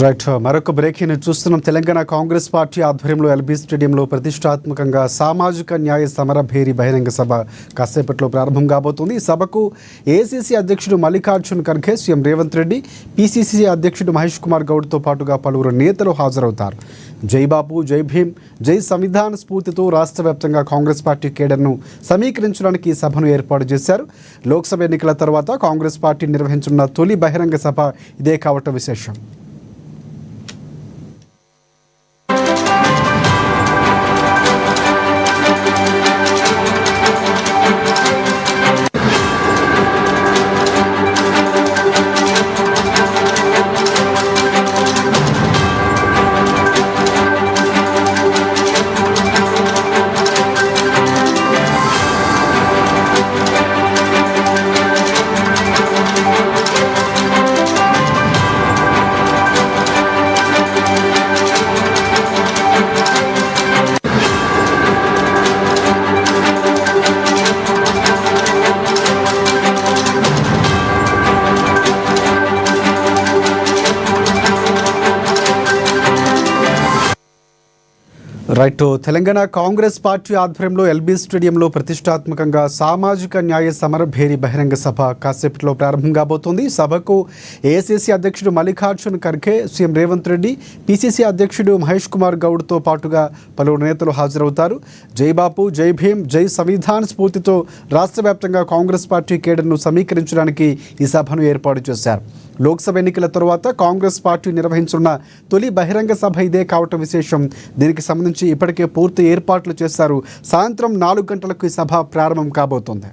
Right మరొక breaking చూస్తున్నాం. Telangana Congress party ఆధ్వర్యంలో ఎల్బీ స్టేడియంలో ప్రతిష్టాత్మకంగా సామాజిక న్యాయ సమర భేరి బహిరంగ సభ కాసేపట్లో ప్రారంభం కాబోతుంది. ఈ సభకు ఏఐసీసీ అధ్యక్షుడు మల్లికార్జున్ ఖర్గే, సీఎం రేవంత్ రెడ్డి, పీసీసీ అధ్యక్షుడు మహేష్ కుమార్ గౌడ్తో పాటుగా పలువురు నేతలు హాజరవుతారు. జై బాపు, జై భీమ్, జై సంవిధాన స్ఫూర్తితో రాష్ట్ర వ్యాప్తంగా కాంగ్రెస్ పార్టీ కేడర్ను సమీకరించడానికి ఈ సభను ఏర్పాటు చేశారు. లోక్సభ ఎన్నికల తర్వాత కాంగ్రెస్ పార్టీ నిర్వహించనున్న తొలి బహిరంగ సభ ఇదే కావటం విశేషం. రైట్ తెలంగాణ కాంగ్రెస్ పార్టీ ఆధ్వర్యంలో ఎల్బీ స్టేడియంలో ప్రతిష్టాత్మకంగా సామాజిక న్యాయ సమర భేరి బహిరంగ సభ కాసేపట్లో ప్రారంభం కాబోతోంది. సభకు ఏఐసీసీ అధ్యక్షుడు మల్లికార్జున్ ఖర్గే, సీఎం రేవంత్ రెడ్డి, పీసీసీ అధ్యక్షుడు మహేష్ కుమార్ గౌడ్తో పాటుగా పలువురు నేతలు హాజరవుతారు. జై బాపు, జై భీమ్, జై సంవిధాన స్ఫూర్తితో రాష్ట్ర వ్యాప్తంగా కాంగ్రెస్ పార్టీ కేడర్ను సమీకరించడానికి ఈ సభను ఏర్పాటు చేశారు. లోక్సభ ఎన్నికల తరువాత కాంగ్రెస్ పార్టీ నిర్వహించున్న తొలి బహిరంగ సభ ఇదే కావటం విశేషం. దీనికి సంబంధించి ఇప్పటికే పూర్తి ఏర్పాట్లు చేశారు. సాయంత్రం 4 గంటలకు ఈ సభ ప్రారంభం కాబోతోంది.